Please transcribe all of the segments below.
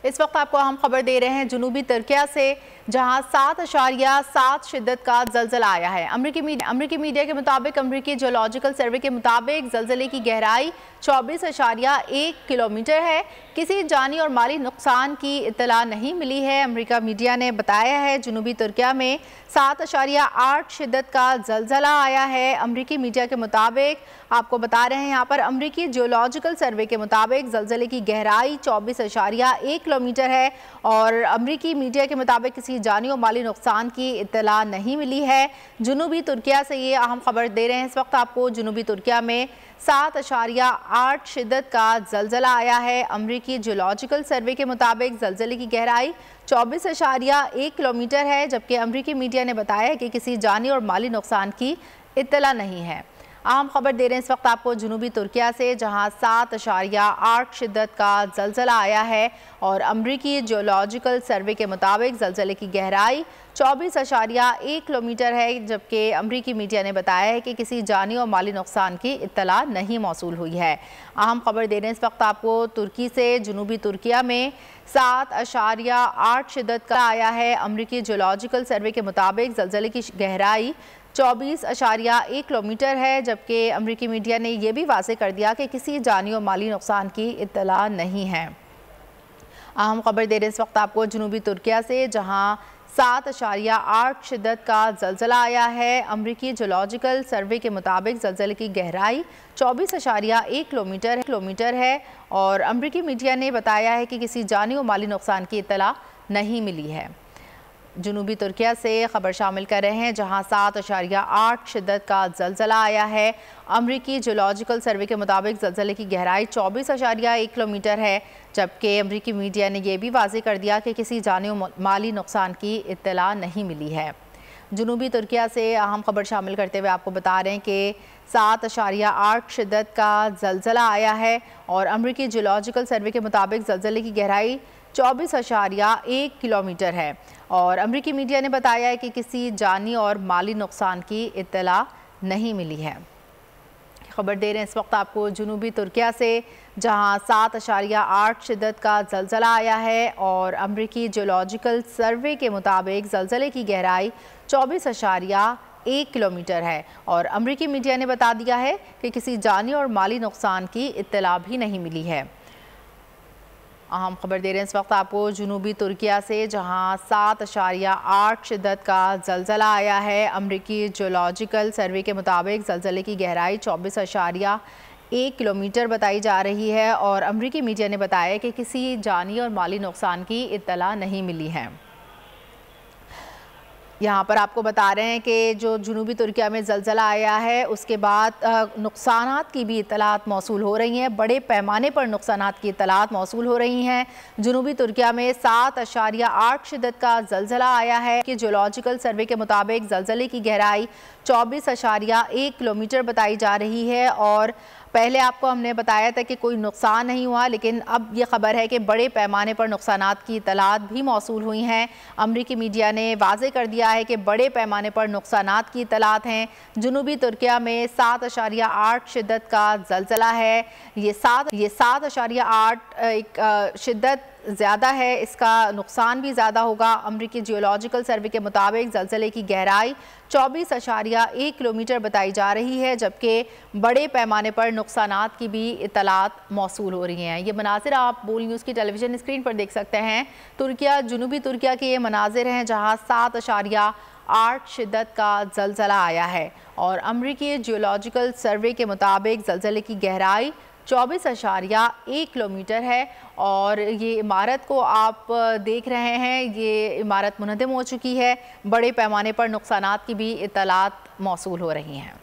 इस वक्त आपको हम खबर दे रहे हैं जुनूबी तुर्किया से, जहां 7.7 शिद्दत का जलजला आया है। अमरीकी मीडिया के मुताबिक, अमरीकी जियोलॉजिकल सर्वे के मुताबिक जलजले की गहराई 24.1 किलोमीटर है। किसी जानी और माली नुकसान की इत्तला नहीं मिली है। अमरीका मीडिया ने बताया है जुनूबी तुर्किया में 7.8 शिद्दत का जलजला आया है। अमरीकी मीडिया के मुताबिक आपको बता रहे हैं यहाँ पर, अमरीकी जियोलॉजिकल सर्वे के मुताबिक जलजले की गहराई 24.1 किलोमीटर है और अमरीकी मीडिया के मुताबिक किसी जानी और माली नुकसान की इत्तला नहीं मिली है। जुनूबी तुर्किया से ये अहम खबर दे रहे हैं इस वक्त आपको। जुनूबी तुर्किया में 7.8 शिद्दत का जलजला आया है। अमरीकी जियोलॉजिकल सर्वे के मुताबिक जलजले की गहराई 24.1 किलोमीटर है, जबकि अमरीकी मीडिया ने बताया है कि किसी जानी और माली नुकसान की इत्तला नहीं है। अहम खबर दे रहे हैं इस वक्त आपको जुनूबी तुर्किया से, जहां 7.8 शिद्दत का जलजला आया है और अमरीकी जियोलॉजिकल सर्वे के मुताबिक जलजले की गहराई 24.1 किलोमीटर है, जबकि अमरीकी मीडिया ने बताया है कि किसी जानी और माली नुकसान की इत्तला नहीं मौसूल हुई है। अहम खबर दे रहे हैं इस वक्त आपको तुर्की से। जुनूबी तुर्किया में 7.8 शिद्दत का आया है। अमरीकी जियोलॉजिकल सर्वे के मुताबिक जलजले की गहराई 24.1 किलोमीटर है, जबकि अमरीकी मीडिया ने यह भी वाज़ेह कर दिया कि किसी जानी और माली नुकसान की इत्तला नहीं है। अहम खबर दे रहे इस वक्त आपको जुनूबी तुर्किया से, जहां 7.8 शिद्दत का जलजला आया है। अमरीकी जियोलॉजिकल सर्वे के मुताबिक जलजले की गहराई 24.1 किलोमीटर है और अमरीकी मीडिया ने बताया है कि किसी जानी और माली नुकसान की इत्तला नहीं मिली है। जुनूबी तुर्किया से खबर शामिल कर रहे हैं, जहां 7.8 शिद्दत का जलजला आया है। अमरीकी जियोलॉजिकल सर्वे के मुताबिक जलजले की गहराई 24.1 किलोमीटर है, जबकि अमरीकी मीडिया ने यह भी वाज़ेह कर दिया कि किसी जानी और माली नुकसान की इत्तला नहीं मिली है। जुनूबी तुर्किया से अहम खबर शामिल करते हुए आपको बता रहे हैं कि 7.8 शिद्दत का जलजला आया है और अमरीकी जियोलॉजिकल सर्वे के मुताबिक जलजले की गहराई 24.1 किलोमीटर है और अमरीकी मीडिया ने बताया है कि किसी जानी और माली नुकसान की इत्तला नहीं मिली है। खबर दे रहे हैं इस वक्त आपको जुनूबी तुर्किया से, जहां 7.8 शिद्दत का जलजला आया है और अमरीकी जियोलॉजिकल सर्वे के मुताबिक जलजले की गहराई 24.1 किलोमीटर है और अमरीकी मीडिया ने बता दिया है कि किसी जानी और माली नुकसान की इत्तला भी नहीं मिली है। अहम खबर दे रहे हैं इस वक्त आपको जुनूबी तुर्किया से, जहां 7.8 शिद्दत का जलजला आया है। अमरीकी जियोलॉजिकल सर्वे के मुताबिक जलजले की गहराई 24.1 किलोमीटर बताई जा रही है और अमरीकी मीडिया ने बताया कि किसी जानी और माली नुकसान की इत्तला नहीं मिली है। यहाँ पर आपको बता रहे हैं कि जो जुनूबी तुर्किया में जलजला आया है उसके बाद नुकसानात की भी इत्तलात मौसूल हो रही हैं। बड़े पैमाने पर नुकसानात की इत्तलात मौसूल हो रही हैं। जुनूबी तुर्किया में 7.8 शिद्दत का जलजला आया है कि जियोलॉजिकल सर्वे के मुताबिक जलजले की गहराई 24.1 किलोमीटर बताई जा रही है और पहले आपको हमने बताया था कि कोई नुकसान नहीं हुआ, लेकिन अब ये खबर है कि बड़े पैमाने पर नुकसानात की इत्तलात भी मौसूल हुई हैं। अमरीकी मीडिया ने वाज़ेह कर दिया है कि बड़े पैमाने पर नुकसानात की इत्तलात हैं। जुनूबी तुर्किया में 7.8 शिद्दत का जलजला है। ये 7.8 एक शिद्दत ज़्यादा है, इसका नुकसान भी ज़्यादा होगा। अमरीकी जियोलॉजिकल सर्वे के मुताबिक जलजले की गहराई 24.1 किलोमीटर बताई जा रही है, जबकि बड़े पैमाने पर नुकसानात की भी इत्तलात मौसूल हो रही हैं। ये मनाजिर आप बोल न्यूज़ की टेलीविज़न स्क्रीन पर देख सकते हैं। तुर्किया, जुनूबी तुर्किया के ये मनाजिर हैं जहाँ 7.8 शिद्दत का जलजला आया है और अमरीकी जियोलॉजिकल सर्वे के मुताबिक जलजले की गहराई 24.1 किलोमीटर है और ये इमारत को आप देख रहे हैं, ये इमारत मुनहदम हो चुकी है। बड़े पैमाने पर नुकसानात की भी इत्तलात मौसूल हो रही हैं।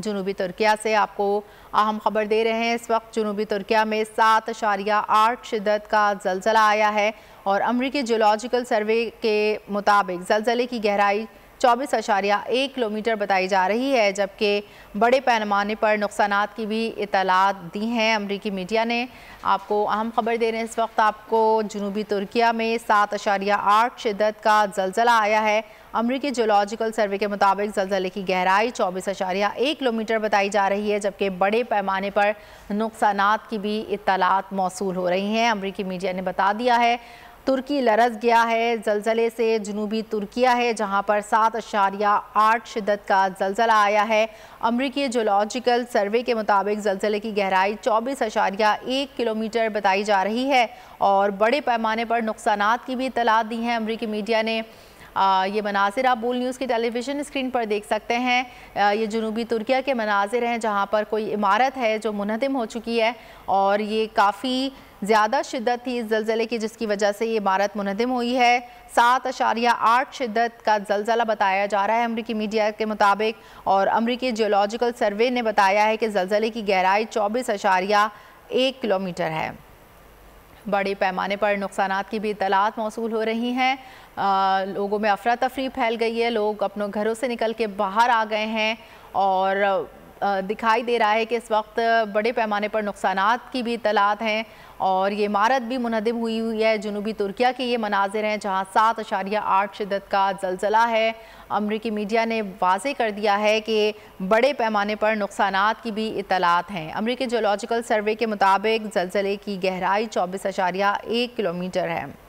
जुनूबी तुर्किया से आपको अहम खबर दे रहे हैं इस वक्त। जुनूबी तुर्किया में 7.8 शिद्दत का जलजला आया है और अमरीकी जियोलॉजिकल सर्वे के मुताबिक जलजले की गहराई 24.1 किलोमीटर बताई जा रही है, जबकि बड़े पैमाने पर नुकसानात की भी इतलात दी हैं अमरीकी मीडिया ने। आपको अहम खबर दे रहे हैं इस वक्त आपको, जनूबी तुर्किया में 7.8 शिद्दत का ज़लज़ला आया है। अमरीकी जियोलॉजिकल सर्वे के मुताबिक ज़लज़ले की गहराई 24.1 किलोमीटर बताई जा रही है, जबकि बड़े पैमाने पर नुकसानात की भी इत्तलात मौसूल हो रही हैं। अमरीकी मीडिया ने बता दिया है तुर्की लरज़ गया है ज़लज़ले से। जनूबी तुर्किया है जहां पर 7.8 शिद्दत का ज़लज़ला आया है। अमरीकी जियोलॉजिकल सर्वे के मुताबिक ज़लज़ले की गहराई 24.1 किलोमीटर बताई जा रही है और बड़े पैमाने पर नुकसानात की भी इत्तलात दी हैं अमरीकी मीडिया ने। ये मनाजिर आप बोल न्यूज़ की टेलीविज़न स्क्रीन पर देख सकते हैं। ये जनूबी तुर्किया के मनाजिर हैं जहाँ पर कोई इमारत है जो मुनहदिम हो चुकी है और ये काफ़ी ज़्यादा शिद्दत थी इस ज़लज़ले की, जिसकी वजह से ये इमारत मुनहदिम हुई है। 7.8 शिद्दत का ज़लज़ला बताया जा रहा है अमरीकी मीडिया के मुताबिक, और अमरीकी जियोलॉजिकल सर्वे ने बताया है कि ज़लज़ले की गहराई 24.1 किलोमीटर है। बड़े पैमाने पर नुकसानात की भी इत्तलात मौसूल हो रही हैं। लोगों में अफरा तफरी फैल गई है, लोग अपने घरों से निकल के बाहर आ गए हैं और दिखाई दे रहा है कि इस वक्त बड़े पैमाने पर नुकसानात की भी इत्तलात हैं और ये इमारत भी मुनहदिम हुई है। जनूबी तुर्किया के ये मनाजिर हैं जहाँ 7.8 शिद्दत का ज़लज़ला है। अमरीकी मीडिया ने वाज़े कर दिया है कि बड़े पैमाने पर नुकसानात की भी इत्तलात हैं। अमरीकी जियोलॉजिकल सर्वे के मुताबिक ज़लज़ले की गहराई 24.1 किलोमीटर है।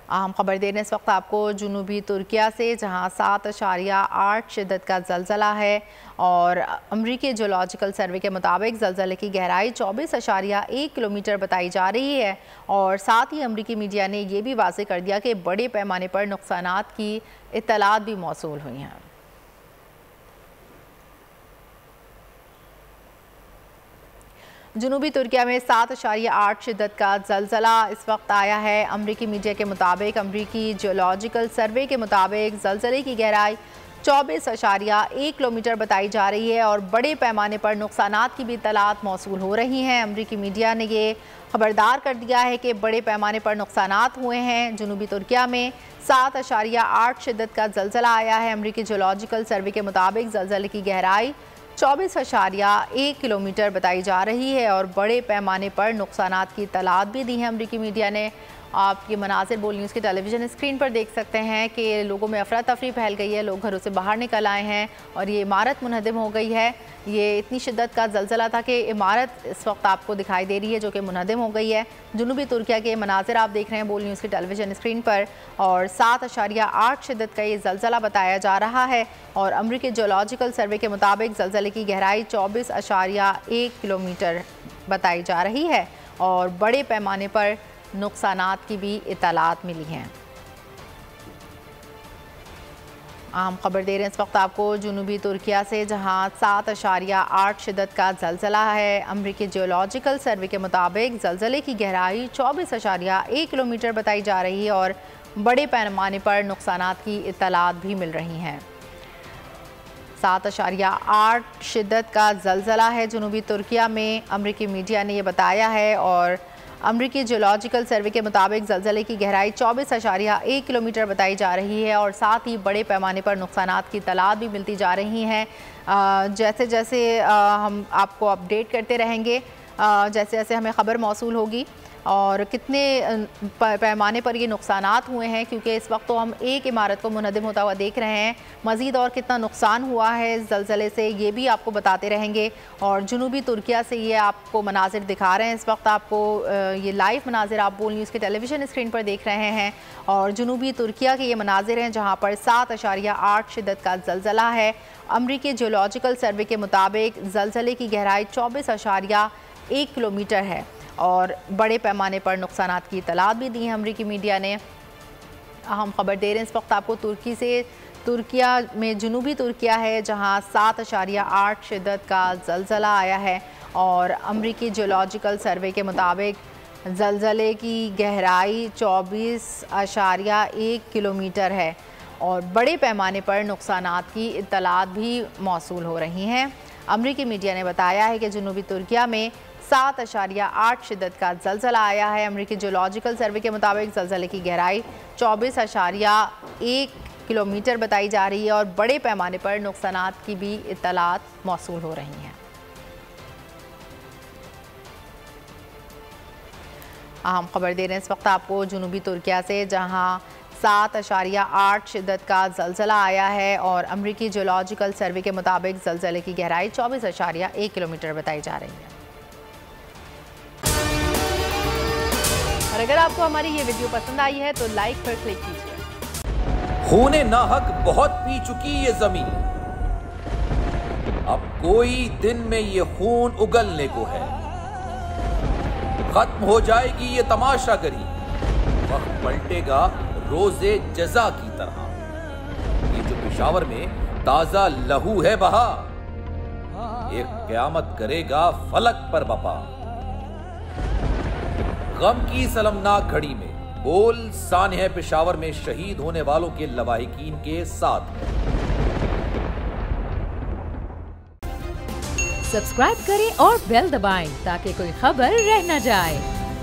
अहम खबर दे रहे हैं इस वक्त आपको जनूबी तुर्किया से, जहां 7.8 शिद्दत का ज़लज़ला है और अमरीकी जियोलॉजिकल सर्वे के मुताबिक ज़लज़ले की गहराई 24.1 किलोमीटर बताई जा रही है। और साथ ही अमरीकी मीडिया ने यह भी वाज़े कर दिया कि बड़े पैमाने पर नुकसानात की इत्तलात भी मौसूल हुई हैं। जनूबी तुर्किया में 7.8 शिद्दत का ज़लज़ला इस वक्त आया है। अमरीकी मीडिया के मुताबिक, अमरीकी जियोलॉजिकल सर्वे के मुताबिक ज़लज़ले की गहराई 24.1 किलोमीटर बताई जा रही है और बड़े पैमाने पर नुकसानात की भी इत्तलात मौसूल हो रही हैं। अमरीकी मीडिया ने ये खबरदार कर दिया है कि बड़े पैमाने पर नुकसानात हुए हैं। जनूबी तुर्किया में 7.8 शिद्दत का ज़लज़ला आया है। अमरीकी जियोलॉजिकल सर्वे के मुताबिक ज़लज़ले की गहराई 24.1 किलोमीटर बताई जा रही है और बड़े पैमाने पर नुकसानात की इत्तलात भी दी है अमरीकी मीडिया ने। आप ये मनाजिर बोल न्यूज़ की टेलीविज़न स्क्रीन पर देख सकते हैं कि लोगों में अफरा तफरी फैल गई है, लोग घरों से बाहर निकल आए हैं और ये इमारत मुनहदिम हो गई है। ये इतनी शिद्दत का ज़लज़ला था कि इमारत इस वक्त आपको दिखाई दे रही है जो कि मुनहदिम हो गई है। जनूबी तुर्किया के मनाजिर आप देख रहे हैं बोल न्यूज़ की टेलीविज़न स्क्रीन पर और 7.8 शिद्दत का ये ज़लज़ला बताया जा रहा है और अमरीकी जियोलॉजिकल सर्वे के मुताबिक ज़लज़ले की गहराई 24.1 किलोमीटर बताई जा रही है और बड़े पैमाने पर नुकसानात की भी इत्तलात मिली हैं। आम खबर दे रहे हैं इस वक्त आपको जनूबी तुर्किया से, जहां 7.8 शिद्दत का ज़लज़ला है। अमरीकी जियोलॉजिकल सर्वे के मुताबिक ज़लज़ले की गहराई 24.1 किलोमीटर बताई जा रही है और बड़े पैमाने पर नुकसानात की इत्तलात भी मिल रही हैं। 7.8 शिद्दत का ज़लज़ला है जनूबी तुर्किया में, अमरीकी मीडिया ने यह बताया है और अमरीकी जियोलॉजिकल सर्वे के मुताबिक ज़लज़ले की गहराई 24.1 किलोमीटर बताई जा रही है और साथ ही बड़े पैमाने पर नुकसानात की इत्तलात भी मिलती जा रही हैं। जैसे जैसे हम आपको अपडेट करते रहेंगे, जैसे जैसे हमें ख़बर मौसूल होगी और कितने पैमाने पर ये नुकसानात हुए हैं, क्योंकि इस वक्त तो हम एक इमारत को मुनहदिम होता हुआ देख रहे हैं। मज़ीद और कितना नुकसान हुआ है इस ज़लज़ले से ये भी आपको बताते रहेंगे और जनूबी तुर्किया से ये आपको मनाजिर दिखा रहे हैं। इस वक्त आपको ये लाइव मनाजिर आप बोल न्यूज़ के टेलीविज़न स्क्रीन पर देख रहे हैं और जनूबी तुर्किया के ये मनाजिर हैं जहाँ पर 7.8 शिद्दत का ज़लज़ला है। अमरीकी जियोलॉजिकल सर्वे के मुताबिक ज़लज़ले की गहराई 24.1 किलोमीटर है और बड़े पैमाने पर नुकसानात की इत्तलात भी दी है अमरीकी मीडिया ने। अहम खबर दे रहे हैं इस वक्त आपको तुर्की से। तुर्किया में जनूबी तुर्किया है जहां 7.8 शिद्दत का ज़लज़ला आया है और अमरीकी जियोलॉजिकल सर्वे के मुताबिक ज़लज़ले की गहराई 24.1 किलोमीटर है और बड़े पैमाने पर नुकसानात की इत्तलात भी मौसूल हो रही हैं। अमरीकी मीडिया ने बताया है कि जनूबी तुर्किया में 7.8 शिद्दत का ज़लज़ला आया है। अमरीकी जियोलॉजिकल सर्वे के मुताबिक ज़लज़ले की गहराई 24.1 किलोमीटर बताई जा रही है और बड़े पैमाने पर नुकसानात की भी इत्तलात मौसूल हो रही हैं। अहम खबर दे रहे हैं इस वक्त आपको जुनूबी तुर्किया से, जहां 7.8 शिद्दत का ज़लज़ला आया है और अमरीकी जियोलॉजिकल सर्वे के मुताबिक ज़लज़ले की गहराई 24.1 किलोमीटर बताई जा रही है। और अगर आपको हमारी ये वीडियो पसंद आई है तो लाइक पर क्लिक कीजिए। खूने नाहक बहुत पी चुकी ये जमीन, अब कोई दिन में ये खून उगलने को है। खत्म हो जाएगी ये तमाशागरी, वक्त पलटेगा रोजे जजा की तरह। ये जो पेशावर में ताजा लहू है बहा, एक क़यामत करेगा फलक पर बपा। गम की सलमनाक घड़ी में बोल सानह पेशावर में शहीद होने वालों के लवाहिकीन के साथ। सब्सक्राइब करें और बेल दबाएं ताकि कोई खबर रह न जाए।